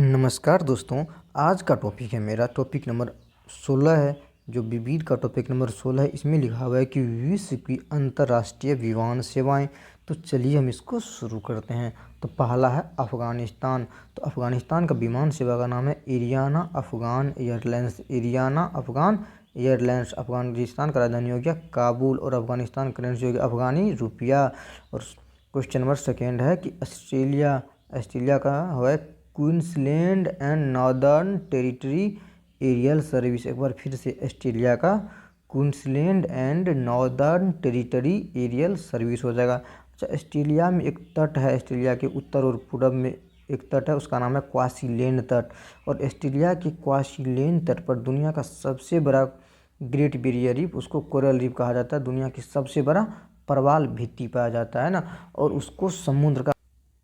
नमस्कार दोस्तों। आज का टॉपिक है मेरा टॉपिक नंबर 16 है। जो विविध का टॉपिक नंबर 16 है, इसमें लिखा हुआ है कि विश्व की अंतर्राष्ट्रीय विमान सेवाएं। तो चलिए हम इसको शुरू करते हैं। तो पहला है अफ़गानिस्तान। तो अफ़गानिस्तान का विमान सेवा का नाम है Ariana Afghan airlines. Ariana Afghan airlines. Afghanistan का राजधानी हो गया काबुल और अफ़गानिस्तान करेंसी हो गया अफ़गानी रुपया। और क्वेश्चन नंबर सेकेंड है कि ऑस्ट्रेलिया का है Queensland and Northern Territory Aerial Service. एक बार फिर से ऑस्ट्रेलिया का Queensland and Northern Territory Aerial Service हो जाएगा। अच्छा, ऑस्ट्रेलिया में एक तट है, ऑस्ट्रेलिया के उत्तर और पूर्व में एक तट है, उसका नाम है क्वींसलैंड तट। और ऑस्ट्रेलिया के क्वींसलैंड तट पर दुनिया का सबसे बड़ा ग्रेट बैरियर रीफ, उसको कोरल रीफ कहा जाता है, दुनिया की सबसे बड़ा प्रवाल भित्ति पाया जाता है ना। और उसको समुद्र का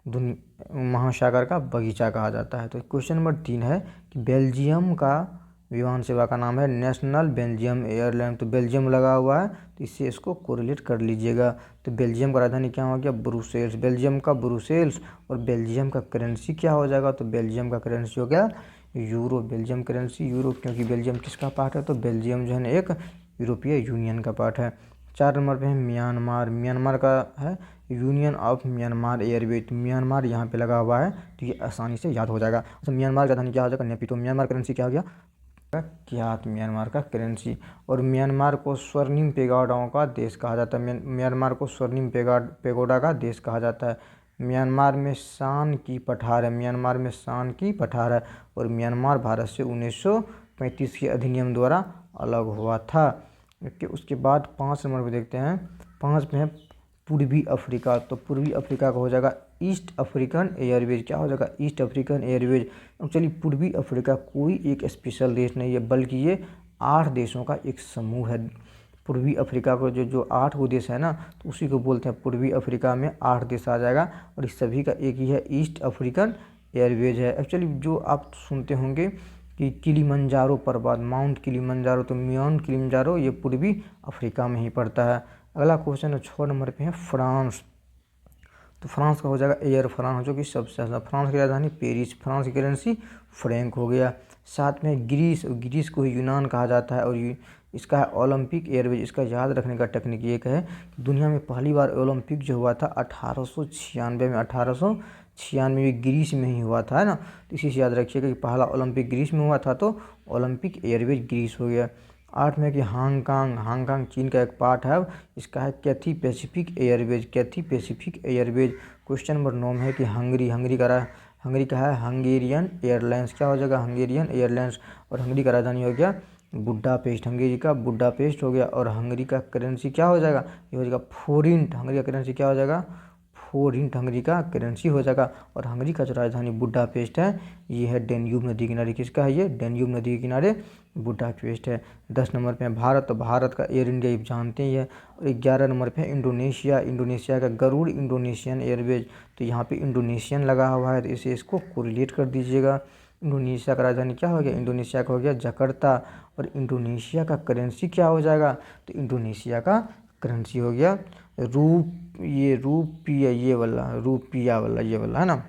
महासागर का बगीचा कहा जाता है। तो क्वेश्चन नंबर 3 है कि बेल्जियम का विमान सेवा का नाम है नेशनल बेल्जियम एयरलाइन। तो बेल्जियम लगा हुआ है, तो इससे इसको कोरिलेट कर लीजिएगा। तो बेल्जियम का राजधानी क्या हो गया? ब्रुसेल्स। बेल्जियम का ब्रुसेल्स। और बेल्जियम का करेंसी क्या हो जाएगा? तो बेल्जियम का करेंसी हो गया यूरो। बेल्जियम करेंसी यूरो, क्योंकि बेल्जियम किसका पार्ट है? तो बेल्जियम जो है ना एक यूरोपीय यूनियन का पार्ट है। 4 नंबर पे है म्यांमार। म्यांमार का है union of Myanmar Airways. Myanmar यहाँ पे लगा हुआ है, तो ये आसानी से याद हो जाएगा। अच्छा, म्यांमार का राजधानी क्या हो जाएगा? नेपी। तो म्यांमार करेंसी क्या हो गया? क्या म्यांमार का करेंसी। और म्यांमार को स्वर्णिम पेगोडाओं का देश कहा जाता है। म्यांमार को स्वर्णिम पेगोडा का देश कहा जाता है। म्यांमार में शान की पठार है। म्यांमार में शान की पठार है। और म्यांमार भारत से 1935 के अधिनियम द्वारा अलग हुआ था। उसके बाद 5 नंबर पर देखते हैं। 5 में है पूर्वी अफ्रीका। तो पूर्वी अफ्रीका का हो जाएगा ईस्ट अफ्रीकन एयरवेज। क्या हो जाएगा? East African Airways. एक्चुअली पूर्वी अफ्रीका कोई एक स्पेशल देश नहीं है, बल्कि ये 8 देशों का एक समूह है। पूर्वी अफ्रीका को जो 8 गो देश है ना, तो उसी को बोलते हैं पूर्वी अफ्रीका में 8 देश आ जाएगा। और इस सभी का एक ही है, ईस्ट अफ्रीकन एयरवेज है। एक्चुअली जो आप सुनते होंगे कि किलिमंजारो पर्वत, माउंट किलिमंजारो, तो माउंट किलिमंजारो ये पूर्वी अफ्रीका में ही पड़ता है। अगला क्वेश्चन है 6 नंबर पे है फ्रांस। तो फ्रांस का हो जाएगा एयर फ्रांस, जो कि सबसे ज़्यादा। फ्रांस की राजधानी पेरिस। फ्रांस की करेंसी फ्रैंक हो गया। 7 में ग्रीस। ग्रीस को यूनान कहा जाता है। और इसका है ओलंपिक एयरवेज। इसका याद रखने का टेक्निक ये है कि दुनिया में पहली बार ओलंपिक जो हुआ था 1896 में। 1896 में ग्रीस में ही हुआ था, है ना। तो इसी से याद रखिएगा कि पहला ओलंपिक ग्रीस में हुआ था, तो ओलंपिक एयरवेज ग्रीस हो गया। 8 में कि हांगकांग। हांगकांग चीन का एक पार्ट है, इसका है कैथी पैसिफिक एयरवेज। कैथी पैसिफिक एयरवेज। क्वेश्चन नंबर 9 में है कि हंगरी। हंगरी का है हंगेरियन एयरलाइंस। क्या हो जाएगा? Hungarian airlines. और हंगरी का राजधानी हो गया बुडापेस्ट। हंगेरी का बुडापेस्ट हो गया। और हंगरी का करेंसी क्या हो जाएगा? ये हो जाएगा फोरिंट। हंगरी का करेंसी क्या हो जाएगा? फोरिंट हंगरी का करेंसी हो जाएगा। और हंगरी का जो राजधानी बुडापेस्ट है, ये है डेन्यूब नदी किनारे। किसका है ये? डेन्यूब नदी के किनारे बुडापेस्ट है। 10 नंबर पे है भारत। तो भारत का एयर इंडिया आप जानते ही है। और 11 नंबर पे है इंडोनेशिया। इंडोनेशिया का गरुड़ इंडोनेशियन एयरवेज। तो यहाँ पे इंडोनेशियन लगा हुआ है, तो इसे इसको कोरिलेट कर दीजिएगा। इंडोनेशिया का राजधानी क्या हो गया? इंडोनेशिया का हो गया जकार्ता। और इंडोनेशिया का करेंसी क्या हो जाएगा? तो इंडोनेशिया का करेंसी हो गया रूपिया, ये वाला रूपिया वाला, ये वाला, है ना।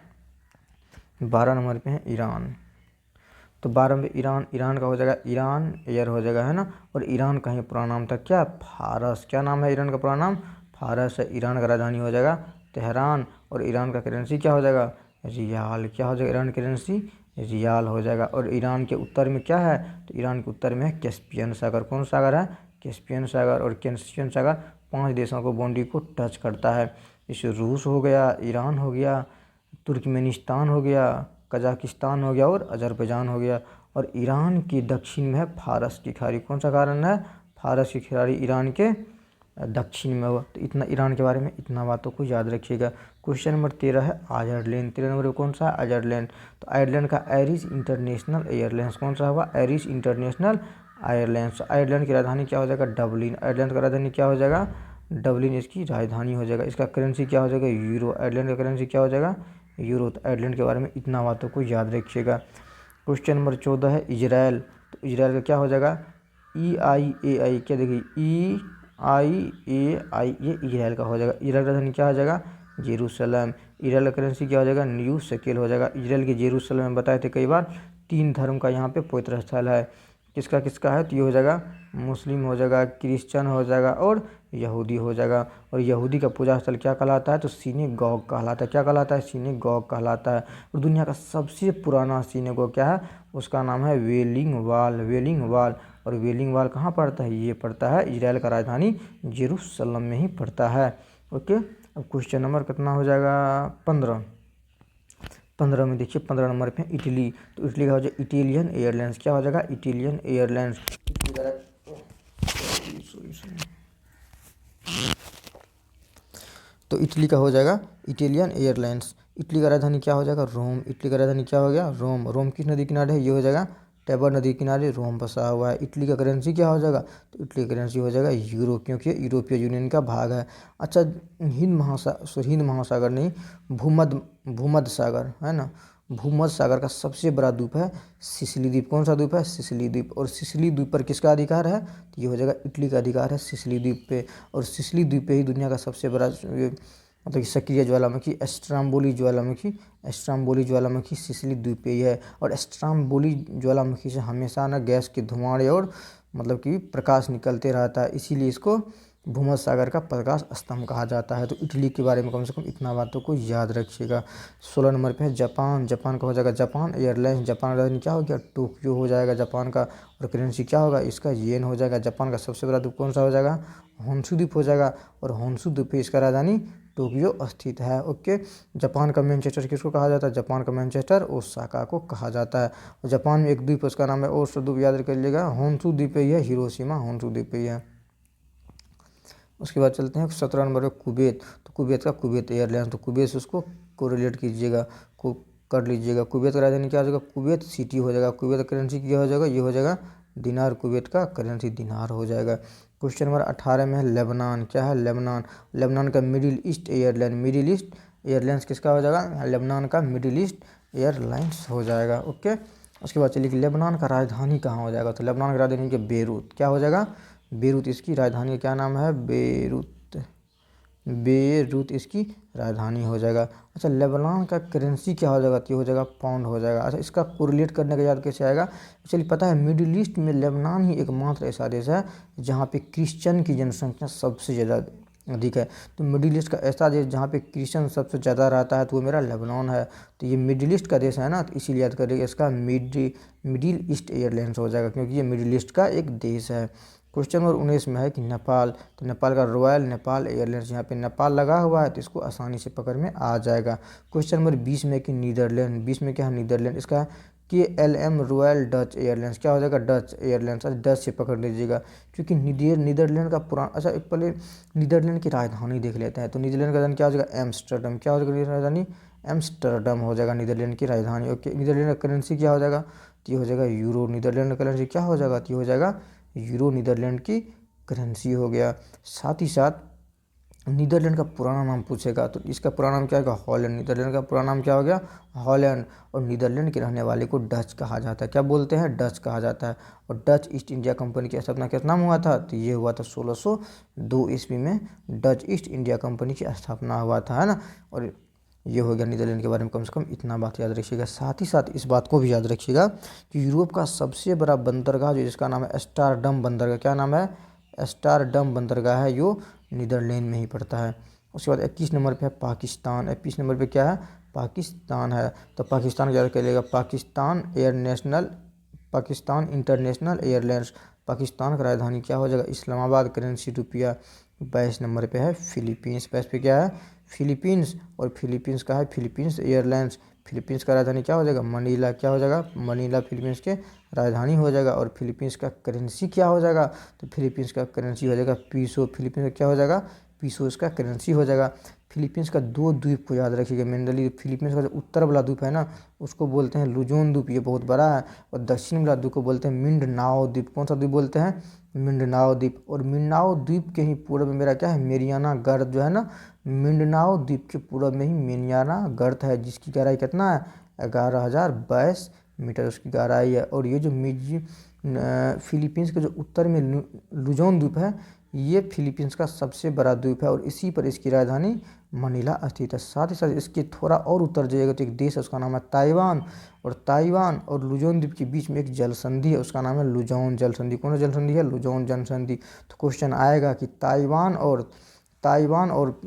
12 नंबर पे है ईरान। तो 12 में ईरान का हो जाएगा ईरान एयर हो जाएगा, है ना। और ईरान का ही पुराना नाम था क्या? फारस। क्या नाम है ईरान का पुराना नाम? फारस है। ईरान का राजधानी हो जाएगा तेहरान। और ईरान का करेंसी क्या हो जाएगा? रियाल। क्या हो जाएगा? ईरान की करेंसी रियाल हो जाएगा। और ईरान के उत्तर में क्या है? तो ईरान के उत्तर में है कैस्पियन सागर। कौन सागर है? कैस्पियन सागर। और कैस्पियन सागर 5 देशों को बाउंड्री को टच करता है। जैसे रूस हो गया, ईरान हो गया, तुर्कमेनिस्तान हो गया, कजाकिस्तान हो गया और अजरबैजान हो गया। और ईरान के दक्षिण में है फारस की खाड़ी। कौन सा कारण है? फारस की खाड़ी ईरान के दक्षिण में हो। तो इतना ईरान के बारे में इतना बातों को याद रखिएगा। क्वेश्चन नंबर 13 है आयरलैंड। 13 नंबर कौन सा है? आयरलैंड। तो आयरलैंड का आयरिश इंटरनेशनल एयरलाइंस। कौन सा हुआ? Irish international airlines. आयरलैंड की राजधानी क्या हो जाएगा? डबलिन। आयरलैंड का राजधानी क्या हो जाएगा? डबलिन इसकी राजधानी हो जाएगा। इसका करेंसी क्या हो जाएगा? यूरो। आयरलैंड का करेंसी क्या हो जाएगा? यूरो। तो आयरलैंड के बारे में इतना बातों को याद रखिएगा। क्वेश्चन नंबर 14 है इजराइल। तो इजराइल का क्या हो जाएगा? EIAI। क्या देखिए EIAI, ये इजराइल का हो जाएगा। इजराइल का राजधानी क्या हो जाएगा? जेरूसलम। इजराइल का करेंसी क्या हो जाएगा, न्यू शेकेल हो जाएगा। इजराइल के जेरूसलम में बताए थे कई बार 3 धर्म का यहाँ पे पवित्र स्थल है। किसका किसका है, तो ये हो जाएगा मुस्लिम हो जाएगा, क्रिश्चन हो जाएगा और यहूदी हो जाएगा। और यहूदी का पूजा स्थल क्या कहलाता है, तो सिनेगॉग कहलाता है। क्या कहलाता है, सिनेगॉग कहलाता है। और दुनिया का सबसे पुराना सिनेगॉग क्या है, उसका नाम है वेलिंग वाल। वेलिंग वाल, और वेलिंग वाल कहाँ पड़ता है, ये पड़ता है इजराइल का राजधानी जेरूसलम में ही पड़ता है। ओके, अब क्वेश्चन नंबर कितना हो जाएगा, 15। 15 में देखिए 15 नंबर पे इटली। तो इटली का हो जाएगा इटालियन एयरलाइंस। क्या हो जाएगा, इटालियन एयरलाइंस। तो इटली का हो जाएगा इटालियन एयरलाइंस। इटली का राजधानी क्या हो जाएगा, रोम। इटली का राजधानी क्या हो गया, रोम। रोम किस नदी किनारे है, ये हो जाएगा टेबर नदी किनारे रोम बसा हुआ है। इटली का करेंसी क्या हो जाएगा, तो इटली का करेंसी हो जाएगा यूरो, क्योंकि यूरोपीय यूनियन का भाग है। अच्छा, हिंद महासागर नहीं, भूमध्य सागर है ना, भूमध्य सागर का सबसे बड़ा द्वीप है सिसिली द्वीप। कौन सा द्वीप है, सिसिली द्वीप। और सिसिली द्वीप पर किसका अधिकार है, तो ये हो जाएगा इटली का अधिकार है सिसिली द्वीप पे। और सिसिली द्वीप पे ही दुनिया का सबसे बड़ा मतलब कि सक्रिय ज्वालामुखी स्ट्राम्बोली ज्वालामुखी सिसिली द्वीप पे ही है। और स्ट्राम्बोली ज्वालामुखी से हमेशा ना गैस के धुआंड़े और मतलब कि प्रकाश निकलते रहता है, इसीलिए इसको भूमध्य सागर का प्रकाश स्तंभ कहा जाता है। तो इटली के बारे में कम से कम इतना बातों को याद रखिएगा। 16 नंबर पे है जापान। जापान का हो जाएगा जापान एयरलाइंस। जापान का राजधानी क्या हो गया, टोक्यो हो जाएगा जापान का। और करेंसी क्या होगा, इसका येन हो जाएगा। जापान का सबसे बड़ा द्वीप कौन सा हो जाएगा, होन्शु द्वीप हो जाएगा। और होन्शु द्वीप पे इसका राजधानी टोक्यो स्थित है। ओके, जापान का मैनचेस्टर किसको कहा जाता है, जापान का मैनचेस्टर ओसाका को कहा जाता है। और जापान में एक द्वीप उसका नाम है, और द्वीप याद कर लीजिएगा, होन्शु द्वीप पे ही है, हिरोशिमा होन्शु द्वीप पे ही है। उसके बाद चलते हैं 17 नंबर पे कुवैत। तो कुवैत का कुवैत एयरलाइंस। तो कुवैत से उसको कोरिलेट कीजिएगा, को कर लीजिएगा। कुवैत का राजधानी क्या हो जाएगा, कुवैत सिटी हो जाएगा। कुवैत का करेंसी क्या हो जाएगा, ये हो जाएगा दिनार। कुवैत का करेंसी दिनार हो जाएगा। क्वेश्चन नंबर 18 में है लेबनान। क्या है, लेबनान। लेबनान का middle east airline. Middle east airlines किसका हो जाएगा, लेबनान का मिडिल ईस्ट एयरलाइंस हो जाएगा। ओके, उसके बाद चलिए कि लेबनान का राजधानी कहाँ हो जाएगा, तो लेबनान की राजधानी के बेरूत। क्या हो जाएगा, बेरूत इसकी राजधानी का क्या नाम है, बेरूत। बेरूत इसकी राजधानी हो जाएगा। अच्छा, लेबनान का करेंसी क्या हो जाएगा, तो ये हो जाएगा पाउंड हो जाएगा। अच्छा, इसका कोरिलेट करने का याद कैसे आएगा, चलिए पता है मिडिल ईस्ट में लेबनान ही एकमात्र ऐसा देश है जहाँ पे क्रिश्चियन की जनसंख्या सबसे ज़्यादा अधिक है। तो मिडिल ईस्ट का ऐसा देश जहाँ पे क्रिश्चियन सबसे ज़्यादा रहता है तो वो मेरा लेबनान है। तो ये मिडिल ईस्ट का देश है ना, तो इसीलिए याद करिएगा इसका मिडिल ईस्ट एयरलाइंस हो जाएगा, क्योंकि ये मिडिल ईस्ट का एक देश है। क्वेश्चन नंबर 19 में है कि नेपाल। तो नेपाल का रॉयल नेपाल एयरलाइंस, यहाँ पे नेपाल लगा हुआ है तो इसको आसानी से पकड़ में आ जाएगा। क्वेश्चन नंबर 20 में कि नीदरलैंड। 20 में क्या है, नीदरलैंड। इसका KLM रॉयल डच एयरलाइंस। क्या हो जाएगा, डच एयरलाइंस। डच से पकड़ लीजिएगा, क्योंकि नीदरलैंड का पुराना। अच्छा, एक पहले नीदरलैंड की राजधानी देख लेते हैं। तो नीदरलैंड का राजधानी क्या हो जाएगा, एम्स्टर्डम। क्या हो जाएगा राजधानी, एम्स्टर्डम हो जाएगा नीदरलैंड की राजधानी। ओके, नीदरलैंड का करेंसी क्या हो जाएगा, तो ये हो जाएगा यूरो। नीदरलैंड का करेंसी क्या हो जाएगा, तो ये हो जाएगा यूरो। नीदरलैंड की करेंसी हो गया। साथ ही साथ नीदरलैंड का पुराना नाम पूछेगा, तो इसका पुराना नाम क्या होगा, हॉलैंड। नीदरलैंड का पुराना नाम क्या हो गया, हॉलैंड। और नीदरलैंड के रहने वाले को डच कहा जाता है। क्या बोलते हैं, डच कहा जाता है। और डच ईस्ट इंडिया कंपनी की स्थापना किस नाम हुआ था, तो ये हुआ था 1602 ईस्वी में डच ईस्ट इंडिया कंपनी की स्थापना हुआ था, है ना। और ये हो गया नीदरलैंड के बारे में कम से कम इतना बात याद रखिएगा। साथ ही साथ इस बात को भी याद रखिएगा कि यूरोप का सबसे बड़ा बंदरगाह जो जिसका नाम है एस्टरडम बंदरगाह। क्या नाम है, एस्टरडम बंदरगाह है, जो नीदरलैंड में ही पड़ता है। उसके बाद 21 नंबर पे है पाकिस्तान। 21 नंबर पे क्या है, पाकिस्तान है। तो पाकिस्तान क्या करिएगा, पाकिस्तान इंटरनेशनल एयरलाइंस। पाकिस्तान का राजधानी क्या हो जाएगा, इस्लामाबाद। करेंसी रुपया। 22 नंबर पे है फिलीपींस। 22 पे क्या है, फिलीपींस। और फिलीपींस का है फिलीपींस एयरलाइंस। फिलीपींस का राजधानी क्या हो जाएगा, मनीला। क्या हो जाएगा, मनीला फिलीपींस के राजधानी हो जाएगा। और फिलीपींस का करेंसी क्या हो जाएगा, तो फिलीपींस का करेंसी हो जाएगा पीसो। फिलीपींस का क्या हो जाएगा, पीसो इसका करेंसी हो जाएगा। फिलीपींस का 2 द्वीप को याद रखिएगा मेनली। फिलीपींस का जो उत्तर वाला द्वीप है ना, उसको बोलते हैं लुजोन द्वीप, ये बहुत बड़ा है। और दक्षिण वाला द्वीप को बोलते हैं मिंडनाओ द्वीप। कौन सा द्वीप बोलते हैं, मिंडनाओ द्वीप। और मिंडनाओ द्वीप के ही पूर्व में मेरा क्या है, मेरियाना गर्त जो है ना, मिंडनाओ द्वीप के पूर्व में ही मेरियाना गर्त है, जिसकी गहराई कितना है, 11,022 मीटर उसकी गहराई है। और ये जो फिलीपींस के जो उत्तर में लुजोन द्वीप है, ये फिलीपींस का सबसे बड़ा द्वीप है। और इसी पर इसकी राजधानी मनीला स्थित है। साथ ही साथ इसके थोड़ा और उत्तर जाइएगा तो एक देश है, उसका नाम है ताइवान। और ताइवान और लुजोन द्वीप के बीच में एक जल संधि है, उसका नाम है लुजोन जल संधि। कौन सा जल संधि है? लुजोन जल संधि। तो क्वेश्चन आएगा कि ताइवान और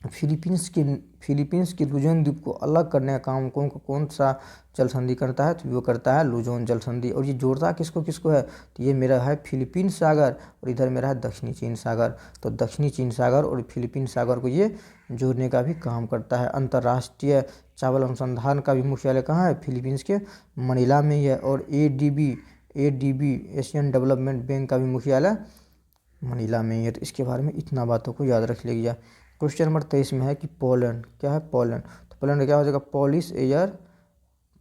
फिलीपींस के लुजोन द्वीप को अलग करने का काम कौन सा जल संधि करता है? तो वो करता है लुजोन जल संधि। और ये जोड़ता किसको किसको है? तो ये मेरा है फिलीपींस सागर और इधर मेरा है दक्षिणी चीन सागर। तो दक्षिणी चीन सागर और फिलीपींस सागर को ये जोड़ने का भी काम करता है। अंतर्राष्ट्रीय चावल अनुसंधान का भी मुख्यालय कहाँ है? फिलीपींस के मनीला में ही है। और एडीबी एशियन डेवलपमेंट बैंक का भी मुख्यालय मनीला में ही है। तो इसके बारे में इतना बातों को याद रख लीजिए। क्वेश्चन नंबर 23 में है कि पोलैंड क्या है? पोलैंड। तो पोलैंड क्या हो जाएगा?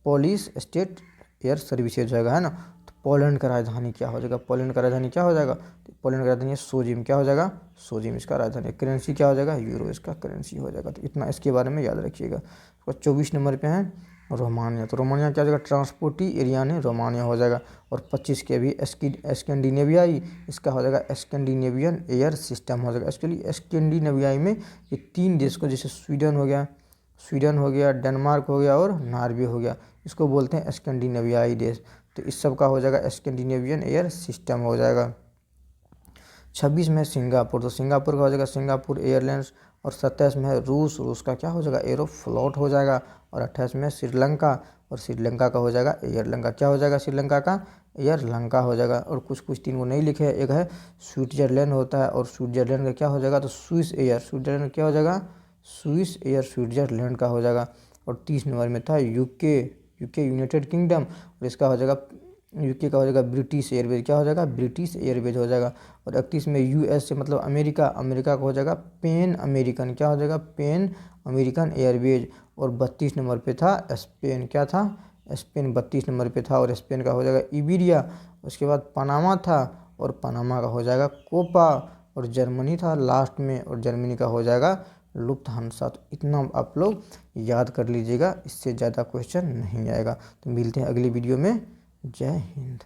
पोलिश स्टेट एयर सर्विसेज होगा, है ना। तो पोलैंड का राजधानी क्या हो जाएगा? पोलैंड का राजधानी क्या हो जाएगा? तो पोलैंड का राजधानी सोजिम। क्या हो जाएगा? सोजिम इसका राजधानी। करेंसी क्या हो जाएगा? यूरो इसका करेंसी हो जाएगा। तो इतना इसके बारे में याद रखिएगा। 24 नंबर पे है रोमानिया। तो रोमानिया क्या हो जाएगा? ट्रांसपोर्टी एरिया ने रोमानिया हो जाएगा। और 25 के भी स्कैंडिनेवियाई, इसका हो जाएगा स्कैंडिनेवियन एयर सिस्टम हो जाएगा। इसके लिए स्कैंडिनेवियाई में ये 3 देश को, जैसे स्वीडन हो गया, डेनमार्क हो गया और नॉर्वे हो गया, इसको बोलते हैं स्कैंडिनेवियाई देश। तो इस सब का हो जाएगा स्कैंडिनेवियन एयर सिस्टम हो जाएगा। 26 में सिंगापुर। तो सिंगापुर का हो जाएगा सिंगापुर एयरलाइंस। और 27 में है रूस का क्या हो जाएगा? एरोफ्लोट हो जाएगा। और 28 में श्रीलंका। और श्रीलंका का हो जाएगा एयरलंका। क्या हो जाएगा? श्रीलंका का एयरलंका हो जाएगा। और कुछ 3 को नहीं लिखे हैं। एक है स्विट्जरलैंड होता है, और स्विट्जरलैंड का क्या हो जाएगा? तो स्विस एयर। स्विट्जरलैंड क्या हो जाएगा? स्विस एयर स्विट्जरलैंड का हो जाएगा। और 30 नंबर में था यूके यूनाइटेड किंगडम। और इसका हो जाएगा यूके का हो जाएगा ब्रिटिश एयरवेज। क्या हो जाएगा? ब्रिटिश एयरवेज हो जाएगा। और 31 में यूएस से मतलब अमेरिका का हो जाएगा पैन अमेरिकन। क्या हो जाएगा? Pan American Airways. और 32 नंबर पे था स्पेन। क्या था? स्पेन 32 नंबर पे था। और स्पेन का हो जाएगा इबेरिया। उसके बाद पनामा था, और पनामा का हो जाएगा कोपा। और जर्मनी था लास्ट में, और जर्मनी का हो जाएगा लुफ्थहान्सा। तो इतना आप लोग याद कर लीजिएगा, इससे ज़्यादा क्वेश्चन नहीं आएगा। तो मिलते हैं अगली वीडियो में। जय हिंद।